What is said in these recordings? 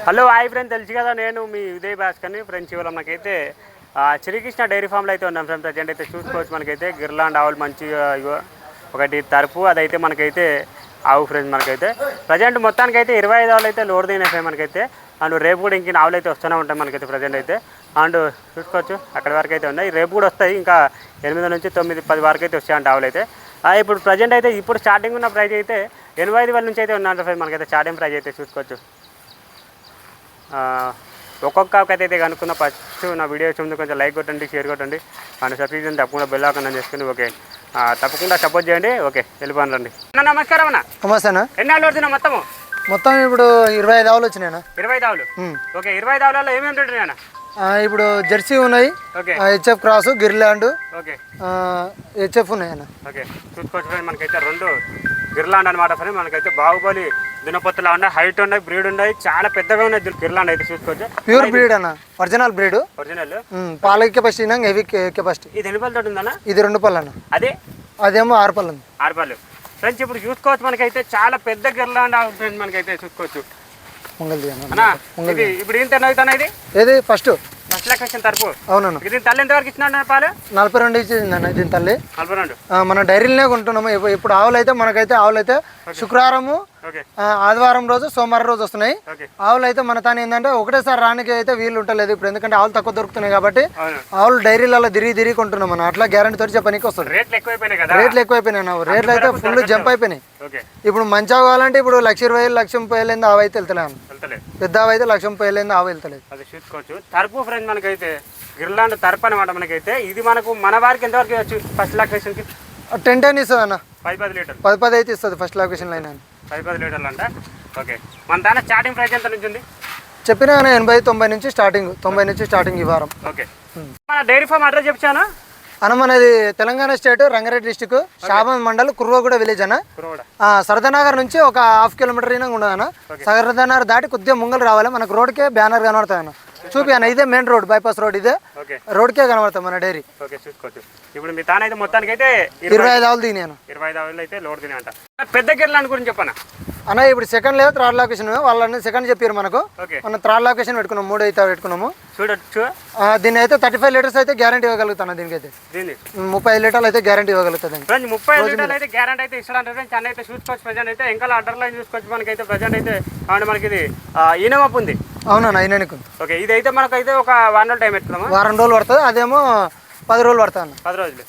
Hello hi friend, తెలుసు కదా నేను మీ ఉదయ్ భాస్కర్ని. ఫ్రెండ్స్ ఇవాళ మనకైతే శ్రీకృష్ణ డైరీ ఫామ్లో అయితే ఉన్నాం ఫ్రెండ్. ప్రజెంట్ అయితే చూసుకోవచ్చు, మనకైతే గిర్లాండ్ ఆవులు మంచిగా ఒకటి తరపు అదైతే మనకైతే ఆవు ఫ్రెండ్స్. మనకైతే ప్రజెంట్ మొత్తానికైతే 25 ఆవులు అయితే లోడ్ దిగినాయి మనకైతే. అండ్ రేపు కూడా ఇంక ఆవులు అయితే వస్తూనే ఉంటాయి మనకైతే ప్రజెంట్ అయితే. అండ్ చూసుకోవచ్చు అక్కడి వరకు అయితే ఉన్నాయి, రేపు కూడా వస్తాయి. ఇంకా 8 నుంచి 9, 10 వరకు అయితే వస్తాయంట ఆవులు అయితే. ఇప్పుడు ప్రజెంట్ అయితే ఇప్పుడు స్టార్టింగ్ ఉన్న ప్రైస్ అయితే 85,000 నుంచి అయితే ఉన్నాయంట ఫ్రెండ్. మనకైతే స్టార్టింగ్ ప్రైస్ అయితే చూసుకోవచ్చు. ఒక్కొక్క అయితే కనుక్కున్న ఫస్ట్ నా వీడియో ముందు కొంచెం లైక్ కొట్టండి, షేర్ కొట్టండి, అండ్ సబ్స్క్రిప్షన్ తప్పకుండా బెల్ ఐకాన్ చేసుకుని ఓకే తప్పకుండా సపోర్ట్ చేయండి. ఓకే వెళ్ళిపోండి రండి. నమస్కారం అన్న. నమస్తే అన్న. ఎన్ని ఆవులు వచ్చినా మొత్తం ఇప్పుడు 25 ఆవులు వచ్చినాయి. 25 ఆవులు. ఓకే, 25 ఆవులలో ఏమేమి ఉంటుంటాయి అన్న? ఇప్పుడు జెర్సీ ఉన్నాయి, హెచ్ఎఫ్ క్రాస్, గిర్లాండ్, హెచ్ఎఫ్ ఉన్నాయి అన్న. ఓకే చూసుకోవచ్చు ఫ్రెండ్, మనకైతే 2 గిర్లాండ్ అనమాట ఫ్రెండ్. మనకైతే బాహుబలి దినపత్తులా ఉన్నాయి, హైట్ ఉన్నాయి, బ్రీడ్ ఉన్నాయి, చాలా పెద్దగా ఉన్నాయి గిర్లాండ్ అయితే చూసుకోవచ్చు. ప్యూర్ బ్రీడ్ అన్న, ఒరిజినల్ బ్రీడ్. ఒరిజినల్ పాల కెపాసిటీ, హెవీ కెపాసిటీ. ఇది ఎన్ని పళ్ళతో ఉందన్న? ఇది 2 పళ్ళు అన్న. అదేమో 6 పళ్ళు ఉంది. 6 పళ్ళు ఫ్రెండ్స్. ఇప్పుడు చూసుకోవచ్చు మనకైతే చాలా పెద్ద గిర్లాండ్ ఫ్రెండ్. మనకైతే చూసుకోవచ్చు ఇప్పుడు ఇంత అవుతాను. ఇది ఏది ఫస్ట్ లొకేషన్ తరపు. అవునన్నా. దీని తల్లి ఎంత వరకు ఇచ్చినా పాలు? 42 ఇచ్చిందన్న దీని తల్లి. 42. మన డైరీలోనే కొంటున్నాము. ఇప్పుడు ఆవులు అయితే మనకైతే శుక్రవారము, ఆదివారం రోజు, సోమవారం రోజు వస్తున్నాయి. ఆవులు అయితే మన తాను ఏంటంటే ఒకటేసారి రానికి అయితే వీలు ఉంటలేదు ఇప్పుడు, ఎందుకంటే ఆవులు తక్కువ దొరుకుతున్నాయి కాబట్టి ఆవులు డైరీలలో తిరిగి కొంటున్నాం మనం. అట్లా గ్యారంటీ తోటి చెప్పనీకి వస్తుంది. రేట్లు ఎక్కువైపోయినాయి. రేట్లు అయితే ఫుల్ జంప్ అయిపోయినాయి. ఇప్పుడు మంచి ఆవు కావాలంటే ఇప్పుడు 1,20,000, 1,30,000 ఆవు అయితే వెళ్తలేదు. పెద్ద ఆవు అయితే 1,30,000 ఆవు వెళ్తలేదు. అది చూసుకోవచ్చు. తరపు ఫ్రెండ్ మనకైతే గిర్లాండ్ తరపు అనమాట. మనకైతే ఇది మనకు మన వారికి ఎంతవరకు ఇవ్వచ్చు? ఫస్ట్ లొకేషన్కి 10 ఇస్తుంది అన్న. 10 లీటర్లు 10 అయితే ఇస్తుంది ఫస్ట్ లొకేషన్ లైన్. 10 లీటర్లు అంట. ఓకే, మన దాని స్టార్టింగ్ ప్రైస్ ఎంత నుంచి ఉంది? చెప్పినా 80-90 నుంచి స్టార్టింగ్, 90 నుంచి స్టార్టింగ్ ఈ వారం. ఓకే, మన డైరీ ఫామ్ అడ్రస్ చెప్తాను అన్న. మనది Telangana state, Rangareddy district, Shabad mandal, Kurvaguda village అన్న. సరదానగర్ నుంచి ఒక 1/2 కిలోమీటర్ ఉండదు అన్న. సరదానగర్ దాటి కొద్దిగా ముంగలు రావాలి, మనకు రోడ్కే బ్యానర్ కనబడుతుంది అన్న. చూపి అన్న, ఇదే మెయిన్ రోడ్, బైపాస్ రోడ్, ఇదే రోడ్కే కనబడతాం మన డైరీ. చూసుకోవచ్చు. ఇప్పుడు మీ తానైతే మొత్తానికి అయితే 25 ఆవులు తినాను. 25 ఆవులు అయితే లోడ్ తినే అంట. పెద్ద గిర్లాండ్ గురించి చెప్పనా అన్న? ఇప్పుడు సెకండ్ లేదా థర్డ్ లొకేషన్, వాళ్ళని సెకండ్ చెప్పారు మనకు. మనం థర్డ్ లొకేషన్ పెట్టుకున్నాం, 3 అయితే పెట్టుకున్నాము. చూడొచ్చు. దీని అయితే 35 లీటర్స్ అయితే గ్యారంటీ ఇవ్వగలుగుతాను. దీనికైతే 35 లీటర్లు అయితే గ్యారంటీ ఇవ్వగలుగుతుంది. 30 లీటర్లు అయితే గ్యారంటీ అయితే ఇస్తాడు. చెన్నై అయితే చూసుకోవచ్చు. ప్రజెంట్ అయితే ఇంకా అడ్డర్ లైన్ చూసుకోవచ్చు. మనకైతే ప్రజెంట్ అయితే మనకి ఇది ఈనమప్ ఉంది. అవునన్నా, ఈయనకు. ఓకే, ఇది అయితే మనకైతే ఒక 1 రోజు టైం పెట్టుకున్నాము. 2 రోజులు పడుతుంది. అదేమో 10 రోజులు పడుతుంది. 10 రోజులు.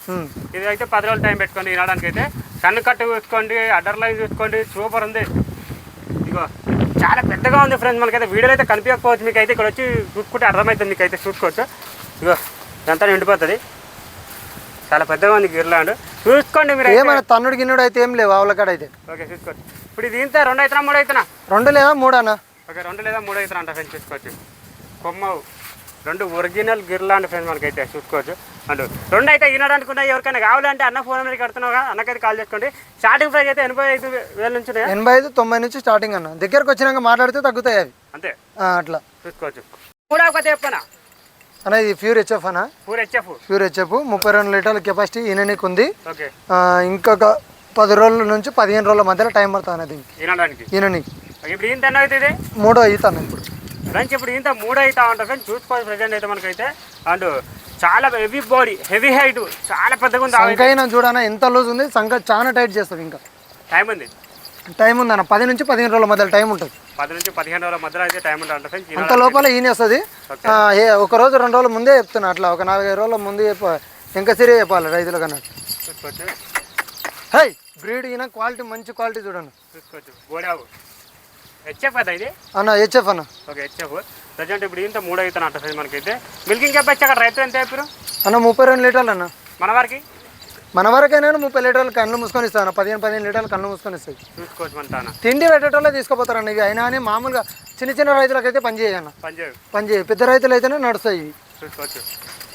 ఇది అయితే 10 రోజులు టైం పెట్టుకోండి వినడానికి అయితే. కన్ను కట్టు చూసుకోండి, అడ్డర్ లైన్ చూసుకోండి, సూపర్ ఉంది. ఇగో చాలా పెద్దగా ఉంది ఫ్రెండ్స్. మనకైతే వీడియోలో అయితే కనిపించకపోవచ్చు, మీకు అయితే ఇక్కడ వచ్చి చూసుకుంటే అర్థమవుతుంది. మీకు అయితే చూసుకోవచ్చు. ఇగో ఇదంతా నిండిపోతుంది, చాలా పెద్దగా ఉంది గిర్లాండ్. చూసుకోండి మీరు. ఏమైనా తన్నుడు గిన్నుడు అయితే ఏం లేవు ఆవుల కాడ అయితే. ఓకే చూసుకోవచ్చు. ఇప్పుడు ఇది ఇంత 2 అవుతున్నా 3 అవుతున్నా? 2 లేదా 3 అన్న. ఓకే, 2 లేదా 3 అవుతున్నా అంట ఫ్రెండ్స్. చూసుకోవచ్చు. కొమ్మ 2 ఒరిజినల్ గిర్లాండ్ ఫ్రెండ్స్. మనకైతే చూసుకోవచ్చు. అండ్ 2 అయితే వినడానికి ఉన్నాయి. ఎవరికైనా కావాలంటే అన్న ఫోన్ మీద కడుతున్నావుగా, అన్నకైతే కాల్ చేసుకోండి. స్టార్టింగ్ ప్రైస్ అయితే 85,000 నుంచి 85-90 నుంచి స్టార్టింగ్ అన్న. దగ్గరకు వచ్చినాక మాట్లాడితే తగ్గుతాయి అవి అంతే. అట్లా చూసుకోవచ్చు. కూడా ఒక చెప్పనా అన్న, ఇది ప్యూర్ హెచ్ఎఫ్ అన్న. ప్యూర్ హెచ్ఎఫ్ 32 లీటర్ల కెపాసిటీ ఈయనకి ఉంది. ఇంకొక 10 రోజుల నుంచి 15 రోజుల మధ్యలో టైం పడుతుంది అన్నది ఈయనకి. ఇప్పుడు ఇంత అవుతుంది? 3 అవుతాను ఇప్పుడు ఫ్రెండ్స్. ఇప్పుడు ఇంత 3 అవుతా ఉంటుంది ఫ్రెండ్స్. చూసుకోవాలి ప్రజెంట్ అయితే మనకైతే. అండ్ చాలా హెవీ బాడీ, హెవీ హైట్, చాలా పెద్దగా ఉంది. సంఖ చూడనా ఎంత లూజ్ ఉంది. సంఖ చాలా టైట్ చేస్తుంది. ఇంకా టైం ఉంది అన్న. 10 నుంచి 15 రోజుల మధ్యలో టైం ఉంటుంది. 10 నుంచి 15 రోజుల మధ్యలో అయితే టైం ఉంటుంది ఫ్రెండ్స్. అంత లోపల ఈయన వస్తుంది. ఒక రోజు 2 రోజుల ముందే చెప్తున్నా, అట్లా ఒక 4-5 రోజుల ముందే ఇంకా సరే చెప్పాలి రైతులకు అన్నట్టు. చూసుకోవచ్చు. హై బ్రీడ్ ఈయన క్వాలిటీ, మంచి క్వాలిటీ చూడండి. చూసుకోవచ్చు. గోడావు హెచ్ఎఫ్ కదా ఇది అన్న? హెచ్ఎఫ్ అన్న. Okay, HF. ప్రజెంట్ ఇప్పుడు ఇంత 3 అవుతాను అంట ఫ్రెండ్స్. మనకైతే మిల్కింగ్ కెపాసిటీ అక్కడ రైతు ఎంత చెప్పారు అన్న? 32 లీటర్లు అన్న. మన వరకైనా 30 లీటర్లు కళ్ళు మూసుకొని ఇస్తాను. 15 లీటర్లు కళ్ళు మూసుకొని ఇస్తాయి. చూసుకోవచ్చు. మన తిండి పెట్టేటోళ్ళే తీసుకుపోతారన్న ఇవి. అయినా అని మామూలుగా చిన్న రైతులకైతే పని చేయన్న. పని చేయ పెద్ద రైతులు అయితేనే నడుస్తాయి. చూసుకోవచ్చు.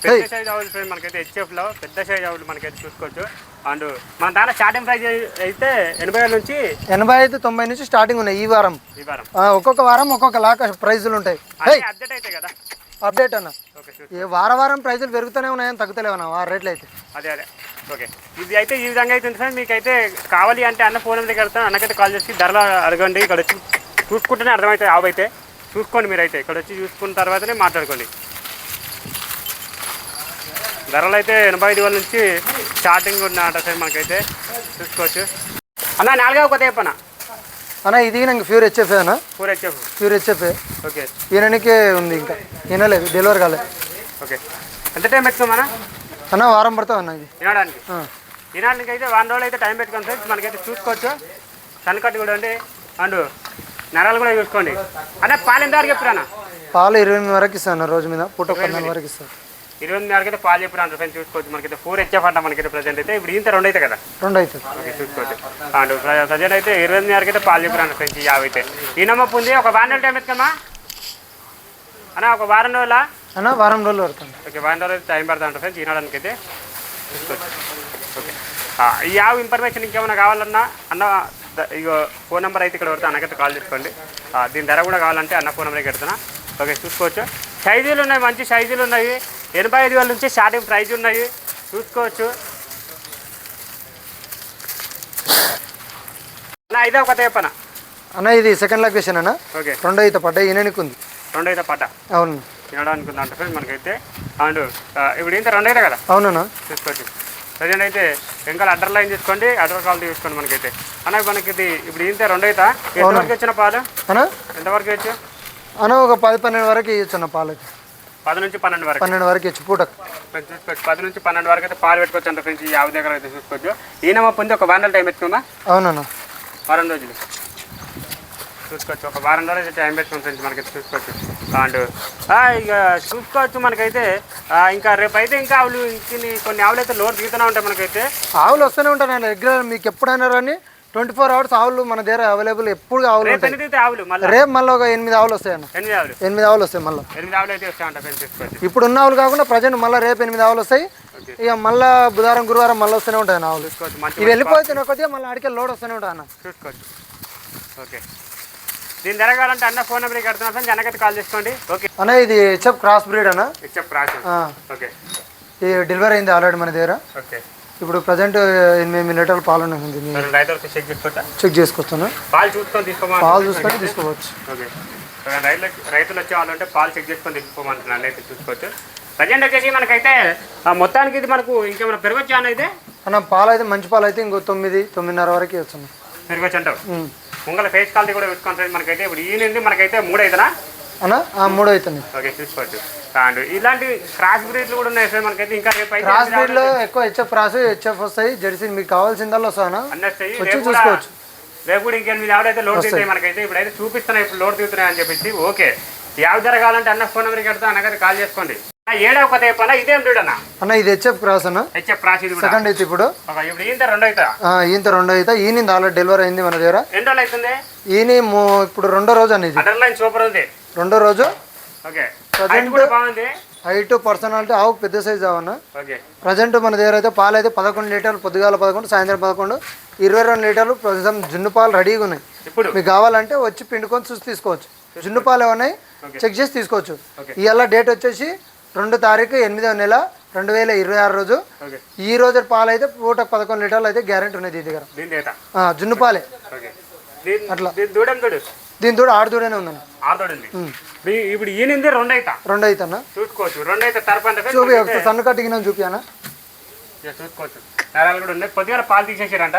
పెద్ద సైజ్ ఆవులు ఫ్రెండ్ మనకైతే హెచ్ఎఫ్లో పెద్ద సైజ్ ఆవులు మనకైతే చూసుకోవచ్చు. అండ్ మన దాంట్లో స్టార్టింగ్ ప్రైస్ అయితే 80,000 నుంచి 85-90 నుంచి స్టార్టింగ్ ఉన్నాయి ఈ వారం. ఒక్కొక్క వారం ఒక్కొక్క లాగా ప్రైజులు ఉంటాయి. అప్డేట్ అయితే కదా, అప్డేట్ అన్న. ఏ వారం ప్రైజులు పెరుగుతూనే ఉన్నాయని తగ్గుతలేవన్నా ఆ రేట్లు అయితే. అదే ఓకే. ఇది అయితే ఈ విధంగా అయితే సార్. మీకైతే కావాలి అంటే అన్న ఫోన్ దగ్గర వెళ్తాను, అన్నకైతే కాల్ చేసి ధరలు అడగండి. ఇక్కడ వచ్చి చూసుకుంటేనే అర్థమవుతుంది ఆవు అయితే. చూసుకోండి మీరైతే ఇక్కడ వచ్చి చూసుకున్న తర్వాతనే మాట్లాడుకోండి. ధరలు అయితే 85,000 నుంచి స్టార్టింగ్ ఉన్నట సార్ మనకైతే చూసుకోవచ్చు. అన్న 4వ కొత్త చెప్పనా అన్న ఇది నాకు ప్యూర్ హెచ్ఎఫ్ అన్న. Pure HF. ఓకే. ఈయనకే ఉంది, ఇంకా ఈయనలేదు, డెలివరీ కాలేదు. ఓకే. ఎంత టైం పెట్టుకోమన్నా అన్న? వారం పడుతుంది అన్న ఇది వినడానికి. ఈనాటికి అయితే 1 రోజులు అయితే టైం పెట్టుకోండి ఫ్రెండ్స్. మనకైతే చూసుకోవచ్చు. సన్కట్ కూడా అండి అండ్ నరాలు కూడా చూసుకోండి. అన్న పాలు ఎంత వరకు చెప్తారా? పాలు 28 వరకు ఇస్తాను రోజు మీద, పూట 14 వరకు ఇస్తాను. 28 వరకు అయితే పాలు చెప్పారు ఫ్రెండ్స్. చూసుకోవచ్చు. మనకైతే 4 హెచ్ఎఫ్ అంట మనకైతే ప్రజెంట్ అయితే. ఇప్పుడు ఇంత 2 అయితే కదా? 2 అవుతుంది. ఓకే చూసుకోవచ్చు. అండ్ ప్రజెంట్ అయితే 28 వరకు అయితే పాలు చెప్పారు ఫ్రెండ్స్. 50 అయితే ఈ నమ్మకం ఉంది. ఒక వారం రోజులు టైం పెట్టుకోమా అన్న? ఒక వారం రోజులా అన్న? వారం రోజులు పడుతుంది. ఓకే. వారం రోజులు అయితే టైం పడుతుంది ఫ్రెండ్స్ ఈనాడానికి అయితే చూసుకోవచ్చు. ఓకే. ఈ యావ్ ఇన్ఫర్మేషన్ ఇంకేమైనా కావాలన్నా అన్న ఇగో ఫోన్ నెంబర్ అయితే ఇక్కడ పడితే అన్నకైతే కాల్ చేసుకోండి. దీని ధర కూడా కావాలంటే అన్న ఫోన్ నెంబర్కి పెడుతున్నా. ఓకే చూసుకోవచ్చు. సైజులు ఉన్నాయి, మంచి సైజులు ఉన్నాయి. 85,000 నుంచి స్టార్టింగ్ ప్రైజ్ ఉన్నాయి చూసుకోవచ్చు. అన్న 5వ కొత్త చెప్పనా అన్న? ఇది సెకండ్ లొకేషన్ అన్న. ఓకే. 2 అయితే పడ్డా, ఈయనకి ఉంది. 2 అయితే పడ్డా? అవును. తినడానికి ఉంది అంటే ఫ్రెండ్స్ మనకైతే. అండ్ ఇప్పుడు ఇంత 2 అయితే కదా? అవునన్నా. చూసుకోవచ్చు. ప్రజెంట్ అయితే ఇంకా అడ్డర్ లైన్ తీసుకోండి, అడ్డర్ క్వాలిటీ చూసుకోండి మనకైతే. అన్న మనకి ఇది ఇప్పుడు ఇంత 2 అయితే ఎంతవరకు వచ్చిన పాలు అన్న? ఎంతవరకు వచ్చు అన్న? ఒక 10-12 వరకు ఇవ్వచ్చు అన్న పాలు. 10 నుంచి 12 వరకు. 12 వరకు ఇచ్చు పూటకు చూసుకోవచ్చు. 10 నుంచి 12 వరకు అయితే పాలు పెట్టుకోవచ్చు అంటే ఫ్రెండ్స్. ఈ 50 దగ్గర అయితే చూసుకోవచ్చు. ఈయన పొంది ఒక వారం టైం పెట్టుకుందా? అవునన్నా. వారం రోజులు చూసుకోవచ్చు. ఒక వారం రోజులు అయితే టైం పెట్టుకుని ఫ్రెండ్స్ మనకైతే చూసుకోవచ్చు. అండ్ ఇక చూసుకోవచ్చు మనకైతే. ఇంకా రేపు అయితే ఇంకా ఆవులు కొన్ని ఆవులు అయితే లోడ్ దిగుతూనే ఉంటాయి మనకైతే. ఆవులు వస్తూనే ఉంటాయి నేను రెగ్యులర్. మీకు ఎప్పుడైనా కానీ 24 అవర్స్ ఆవులు మన దగ్గర అవైలబుల్ ఎప్పుడు ఆవులు ఉంటాయి. రేపు మళ్ళీ ఒక 8 ఆవులు వస్తాయి అన్న. 8 ఆవులు వస్తాయి మళ్ళీ. 8 ఆవులు అయితే వస్తాయి. ఇప్పుడు ఉన్న ఆవులు కాకుండా ప్రజెంట్ మళ్ళీ రేపు 8 ఆవులు వస్తాయి. ఇక మళ్ళీ బుధవారం గురువారం మళ్ళీ వస్తూనే ఉంటాయి అన్న ఆవులు. ఇవి వెళ్ళిపోతున్న కొద్దిగా మళ్ళీ అడిగే లోడ్ వస్తూనే ఉంటాయి అన్న. చూసుకోవచ్చు. ఓకే. దీని జరగాలంటే అన్న ఫోన్ నెంబర్కి కడుతున్నా అన్నకైతే కాల్ చేసుకోండి. ఓకే అన్న ఇది హెచ్ఎఫ్ క్రాస్ బ్రీడ్ అన్న. HF cross. ఓకే. ఇది డెలివరీ అయింది ఆల్రెడీ మన దగ్గర. ఓకే. ఇప్పుడు ప్రజెంట్ 8 లీటర్ల పాలు ఉన్నాయి. చెక్ చేసుకొస్తాను. పాలు చూసుకొని తీసుకోమని. పాలు చూసుకొని తీసుకోవచ్చు. ఓకే. రైతులు వచ్చే వాళ్ళు అంటే పాలు చెక్ చేసుకొని తీసుకోమంటున్నాను అయితే చూసుకోవచ్చు. ప్రజెంట్ వచ్చేసి మనకైతే మొత్తానికి ఇది మనకు ఇంకేమైనా పెరగొచ్చా అన్న? అయితే అన్న పాలు అయితే మంచి పాలు అయితే ఇంకో 9-9:30 వరకు వస్తుంది. పెరగొచ్చు అంటావు? ముంగల ఫేస్ క్వాలిటీ కూడా పెట్టుకుంటుంది మనకైతే. ఇప్పుడు ఈయన మనకైతే 3 అవుతుందా అన్న? 3 అవుతుంది. ఓకే చూసుకోవచ్చు. అండ్ ఇలాంటి క్రాస్ బ్రీడ్లు కూడా ఉన్నాయి సార్ మనకైతే. ఇంకా రేపు క్రాస్ బ్రీడ్ లో ఎక్కువ హెచ్ఎఫ్ క్రాస్ హెచ్ఎఫ్ వస్తాయి. జెర్సీ మీకు కావాల్సిందల్లో వస్తాను వచ్చి చూసుకోవచ్చు. రేపు కూడా ఇంకెనిమిది ఆవిడైతే లోడ్ దిగుతాయి మనకైతే. ఇప్పుడైతే చూపిస్తున్నాయి ఇప్పుడు లోడ్ దిగుతున్నాయి అని చెప్పేసి. ఓకే. యావ జరగాలంటే అన్న ఫోన్ నెంబర్కి పెడతా అన్నకైతే కాల్ చేసుకోండి. 7వ కొత్త చెప్పన్నా? ఇదేం బ్రీడ్ అన్న? అన్న ఇది హెచ్ఎఫ్ క్రాస్ అన్న. హెచ్ఎఫ్ క్రాస్ ఇది సెకండ్ అయితే ఇప్పుడు. ఇప్పుడు ఈంత 2 అవుతా? ఈంత 2 అవుతా. ఈయన ఆల్రెడీ డెలివరీ అయింది మన దగ్గర. ఎన్ని రోజులు అవుతుంది? ఈయన ఇప్పుడు 2వ రోజు అనేది. అండర్ లైన్ సూపర్ ఉంది. 2వ రోజు. ఓకే. ప్రజెంట్ బాగుంది. హైట్ పర్సనాలిటీ ఆవు పెద్ద సైజ్ అవన్న. ఓకే. ప్రజెంట్ మన దగ్గర అయితే పాలు అయితే 11 లీటర్లు, పొద్దుగాల 11, సాయంత్రం 11, 22 లీటర్లు ప్రస్తుతం జున్ను పాలు రెడీగా ఉన్నాయి. ఇప్పుడు మీకు కావాలంటే వచ్చి పిండుకొని చూసి తీసుకోవచ్చు. జున్ను పాలు ఏమన్నాయి చెక్ చేసి తీసుకోవచ్చు. ఇవాళ డేట్ వచ్చేసి 2 తారీఖు 8వ నెల 2026 రోజు. ఈ రోజు పాలు అయితే పూట 11 లీటర్లు అయితే గ్యారెంటీ ఉన్నాయి దీని దగ్గర. జున్ను పాలే అట్లా. దీని తోడు 6 దూడనే ఉందన్న. ఇప్పుడు ఈయనింది 2 అవుతా? 2 అవుతా చూసుకోవచ్చు. 2 అయితే తరపంటే చూపి సన్ను కట్టిన చూపినా చూసుకోవచ్చు. నరాలు కూడా ఉన్నాయి. కొద్దిగా పాలు తీసేసారంట.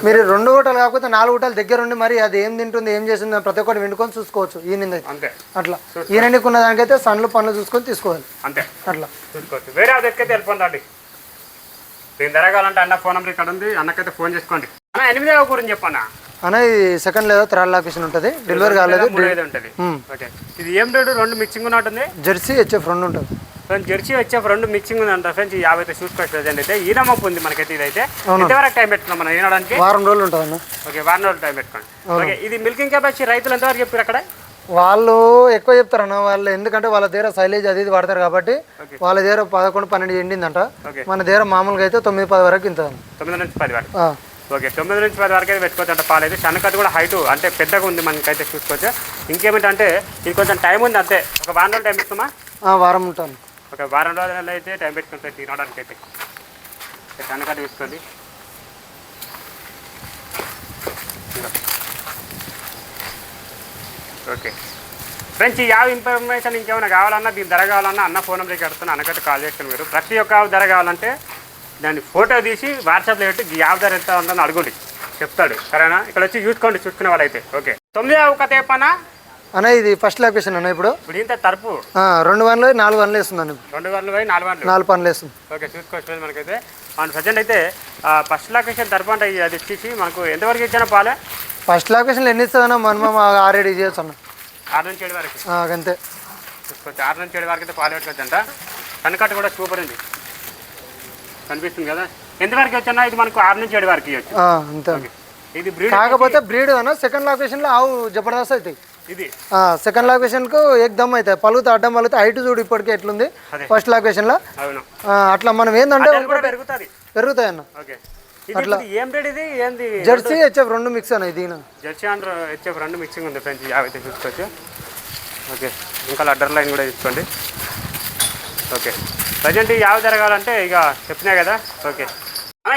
మీరు 2 ఊటలు కాకపోతే 4 ఊటలు దగ్గర ఉండి మరి అది ఏం తింటుంది ఏం చేస్తుంది ప్రతి ఒక్కటి వినుకొని చూసుకోవచ్చు. ఈయన అంతే అట్లా. ఈయనకు ఉన్న దానికైతే సన్లు పనులు చూసుకొని తీసుకోవాలి అంతే. అట్లా చూసుకోవచ్చు. వేరే అది ఎక్కైతే వెళ్ళిపోండి. దీని జరగాలంటే అన్న ఫోన్ నెంబర్ ఇక్కడ ఉంది. అన్నకైతే ఫోన్ చేసుకోండి. అన్న 8వ గురించి చెప్పన్నా అన్న? ఇది సెకండ్ లేదా థర్డ్ లొకేషన్ ఉంటుంది. డెలివరీ కాలేదు. ఉంటుంది. ఓకే. ఇది ఏం రేటు? 2 మిక్సింగ్ ఉన్నట్టుంది. జెర్సీ హెచ్ఎఫ్ 2 ఉంటుంది. జెర్సీ హెచ్ఎఫ్ 2 మిక్సింగ్ ఉంది అంటారు ఫ్రెండ్స్. 50 అయితే చూసుకోవచ్చు. ప్రజెంట్ అయితే ఈ నమ్మకం ఉంది మనకైతే. ఇదైతే ఎంతవరకు టైం పెట్టుకున్నాం మనం ఈనడానికి? వారం రోజులు ఉంటుంది అన్న. ఓకే. వారం రోజులు టైం పెట్టుకోండి. ఓకే. ఇది మిల్కింగ్ కెపాసిటీ రైతులు ఎంతవరకు చెప్పారు అక్కడ? వాళ్ళు ఎక్కువ చెప్తారన్న వాళ్ళు. ఎందుకంటే వాళ్ళ దగ్గర సైలేజ్ అది ఇది వాడతారు కాబట్టి వాళ్ళ దగ్గర 11-12 ఎండిందంట. మన దగ్గర మామూలుగా అయితే 9-10 వరకు ఇంత. 9 నుంచి 10 వరకు. ఓకే. 9 నుంచి 10 వరకు అయితే పెట్టుకోవచ్చు అంట పాలు అయితే. సన్నకట్టు కూడా హైట్ అంటే పెద్దగా ఉంది మనకైతే చూసుకోవచ్చు. ఇంకేమిటంటే ఇది కొంచెం టైం ఉంది అంతే. ఒక వారం రోజులు టైం ఇస్తామా? వారం ఉంటాను. ఒక వారం రోజులు అయితే టైం పెట్టుకుంటాయి తినడానికి అయితే. సన్నకట్టు తీసుకోండి. ఓకే ఫ్రెండ్స్, ఈ యావ్ ఇన్ఫర్మేషన్ ఇంకేమైనా కావాలన్నా, దీని ధర కావాలన్నా అన్న ఫోన్ నెంబర్కి కడుతున్నా అన్నకట్టు కాల్ చేసుకుని మీరు ప్రతి ఒక్క ఆవు ధర కావాలంటే దాన్ని ఫోటో తీసి వాట్సాప్లో పెట్టి ఈ యావ్ ధర ఎంత ఉంటుందో అడుగుండి, చెప్తాడు. సరేనా? ఇక్కడ వచ్చి చూసుకోండి చూసుకునే వాళ్ళైతే. ఓకే 9వ ఆవు కథ చెప్పనా అన్న? ఇది ఫస్ట్ లొకేషన్ అన్న. ఇప్పుడు ఇంత తరపు 2 వన్లు 4 వన్లు వేస్తుంది. 2 వన్లు 4 పనులు వేస్తుంది. ఓకే చూసుకోవచ్చు మనకైతే. మన ప్రజెంట్ అయితే ఫస్ట్ లొకేషన్ తరపు అంటే అది వచ్చేసి మనకు ఎంతవరకు ఇచ్చిన పాలే? ఫస్ట్ లొకేషన్లో ఎన్ని ఇస్తుంది అన్న? మినిమం 6-7 ఇవ్వచ్చు అన్న. 6 నుంచి 7 వరకు అంతే చూసుకోవచ్చు. 6 నుంచి 7 వరకు అయితే పాలు పెట్టుకోవచ్చు అంట. కనకట్టు కూడా సూపర్ ఉంది, కనిపిస్తుంది కదా. ఎంతవరకు వచ్చన్నా ఇది మనకు 6 నుంచి 7 వరకు ఇవ్వచ్చు అంతే. ఇది బ్రీడ్, కాకపోతే బ్రీడ్ అన్న సెకండ్ లొకేషన్లో ఆవు జబర్దస్త్ అవుతాయి. ఇది సెకండ్ లొకేషన్కు ఎక్దమ్ అవుతాయి, పలుగుతా అడ్డం పలుగుతా. హైట్ చూడు ఇప్పటికే ఎట్లుంది ఫస్ట్ లొకేషన్లో. అవును, అట్లా మనం ఏంటంటే పెరుగుతాయి అన్న. అట్లా ఏం రేట్ ఇది? ఏంది? జెర్సీ హెచ్ఎఫ్ 2 మిక్స్ అన్న. ఇది జెర్సీ అండ్ హెచ్ఎఫ్ 2 మిక్సింగ్ ఉంది ఫ్రెండ్స్. అయితే చూసుకోవచ్చు. ఓకే ఇంకా లడ్డర్ లైన్ కూడా తీసుకోండి. ఓకే ప్రజెంట్ ఈ యావ జరగాలంటే ఇక చెప్పినా కదా. ఓకే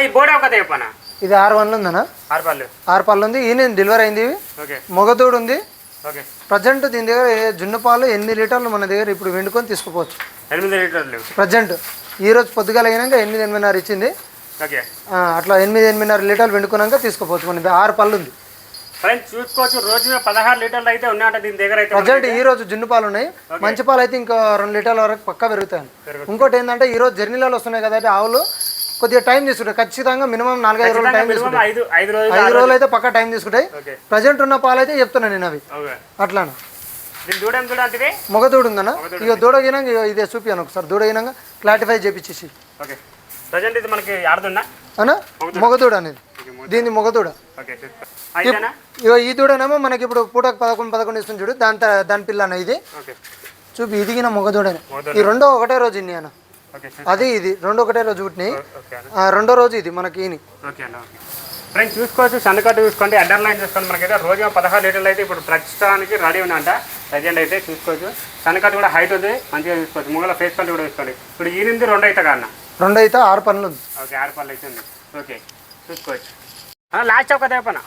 ఈ బోర్డు ఒక చెప్పనా? ఇది 6 వన్లు ఉందన్న. 6 పళ్ళు ఉంది. ఈయన డెలివరీ అయింది. ఓకే మొగదూడు ఉంది. ఓకే ప్రజెంట్ దీని దగ్గర జున్ను పాలు 8 లీటర్లు మన దగ్గర ఇప్పుడు వెండుకొని తీసుకుపోవచ్చు. 8 లీటర్లు ప్రజెంట్ ఈ రోజు పొద్దుగాల అయినాక 8-8.5 ఇచ్చింది. ఓకే అట్లా 8-8.5 లీటర్లు వెండుకున్నాక తీసుకోపోవచ్చు. మన 6 పళ్ళు ఉంది ఫ్రెండ్స్. చూసుకోవచ్చు. రోజు 16 లీటర్లు అయితే ఉన్నాయంట దీని దగ్గర అయితే. ప్రజెంట్ ఈ రోజు జున్ను పాలు ఉన్నాయి. మంచి పాలు అయితే ఇంకా 2 లీటర్ల వరకు పక్కా పెరుగుతాయి. ఇంకోటి ఏంటంటే ఈ రోజు జర్నీలలో వస్తున్నాయి కదా ఆవులు, కొద్దిగా టైం తీసుకుంటాయి. ఖచ్చితంగా మినిమం 4-5 రోజులు టైం తీసుకుంటాయి. 5 రోజులు అయితే పక్కా టైం తీసుకుంటాయి. ప్రజెంట్ ఉన్న పాలు అయితే చెప్తున్నాను నేను అవి. అట్లా మొగదూడు ఉందన్న. ఇక దూడగినాక ఇదే చూపియాను ఒకసారి. దూడగినాక క్లారిఫై చేపించేసి అన్న. మొగదూడ అనేది దీన్ని మొగదూడ. ఇక ఈ దూడనేమో మనకి ఇప్పుడు పూటకు 11 ఇస్తుంది చూడు, దాని పిల్ల అన్న. ఇది చూపి ఇదిగిన మొగదూడనే. ఈ రెండో ఒకటే రోజు ఇన్ని అన్న. అది ఇది రెండు ఒకటే రోజు పుట్టినాయి. రెండో రోజు ఇది మనకి. ఫ్రెండ్స్ చూసుకోవచ్చు. సన్నకట్టు చూసుకోండి, అండర్ లైన్ చూసుకోండి. మనకైతే రోజు 16 లీటర్లు అయితే ఇప్పుడు ప్రస్తుతానికి రెడీ ఉందంట. ప్రజెంట్ అయితే చూసుకోవచ్చు. సన్నకట్టు కూడా హైట్ ఉంది, మంచిగా చూసుకోవచ్చు. ముంగల ఫేస్ కట్ కూడా చూసుకోండి. ఇప్పుడు ఈ నుంచి 2 అయితే కన్నా 2 అయితే 6 పనులు ఉంది. ఓకే 6 పనులు అయితే ఉంది. ఓకే చూసుకోవచ్చు. లాస్ట్ ఒక చెప్పనా?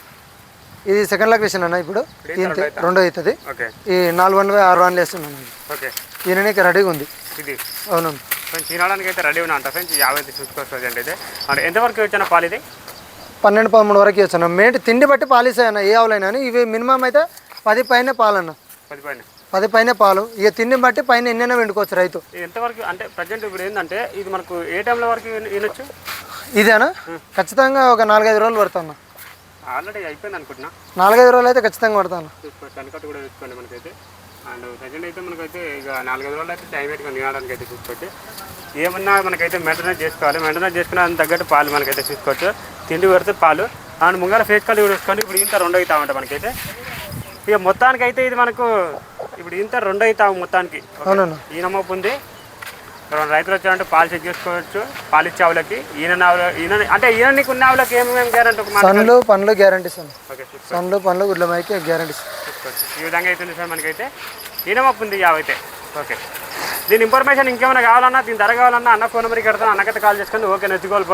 ఇది సెకండ్ లొకేషన్ అన్న. ఇప్పుడు 2 అవుతుంది. ఓకే ఈ 4 వన్లు 6 వన్లు వేస్తున్నాను. ఓకే ఈయనకి రెడీగా ఉంది ఇది. అవునండి ఫ్రెండ్స్ తినడానికి అయితే రెడీ ఉన్నా అంట ఫ్రెండ్స్. 50 అయితే చూసుకోవచ్చు. ప్రజెంట్ అయితే అంటే ఎంతవరకు వచ్చిన పాలు ఇది? 12-13 వరకు వచ్చాను. మేటి తిండి బట్టి పాలిస్తాయన్న ఏ ఆవులైనా. ఇవి మినిమం అయితే 10 పైన పాలన్న. 10 పైన పాలు. ఇక తిండి బట్టి పైన ఎన్నైనా వండుకోవచ్చు రైతు. ఎంతవరకు అంటే ప్రజెంట్ ఇప్పుడు ఏంటంటే ఇది మనకు ఏ టైంలో వరకు వినొచ్చు? ఇదేనా ఖచ్చితంగా ఒక 4-5 రోజులు పడుతున్నా. ఆల్రెడీ అయిపోయింది అనుకుంటున్నా. 4-5 రోజులు అయితే ఖచ్చితంగా పడతాను. చూసుకోవచ్చు. కనకట్టు కూడా చూసుకోండి మనకైతే. అండ్ ప్రజెంట్ అయితే మనకైతే ఇక 4-5 రోజులు అయితే టైం పెట్టుకొని తినడానికి అయితే చూసుకోవచ్చు. ఏమన్నా మనకైతే మెయింటెనెన్స్ చేసుకోవాలి. మెయింటెనెన్స్ చేసుకున్న దానికి తగ్గట్టు పాలు మనకైతే చూసుకోవచ్చు. తిండి పెడితే పాలు అండ్ ముంగల ఫేస్ కళ్ళు చూసుకోండి. ఇప్పుడు ఇంత 2 అవుతా ఉంటాయి మనకైతే. ఇక మొత్తానికి అయితే ఇది మనకు ఇప్పుడు ఇంత 2 అవుతాము మొత్తానికి. ఈ నమ్మకం ఉంది. రైతులు వచ్చారంటే పాలు చెక్ చేసుకోవచ్చు. పాలు ఇచ్చే ఆవులకి ఈయన అంటే ఈయనకి ఉన్న ఆవులకి ఏమేమి గ్యారంటీ? సన్లు పనులు గ్యారంటీస్ అండి. సన్లు పనులు గుడ్ల మైకి గ్యారంటీస్. ఈ విధంగా అవుతుంది సార్ మనకైతే. ఈయన మొక్క ఉంది యావైతే. ఓకే దీని ఇన్ఫర్మేషన్ ఇంకేమైనా కావాలన్నా, దీని ధర కావాలన్నా అన్న ఫోన్ నెంబర్కి కడతాను. అన్నకైతే కాల్ చేసుకొని ఓకే నచ్చుకోవాలి.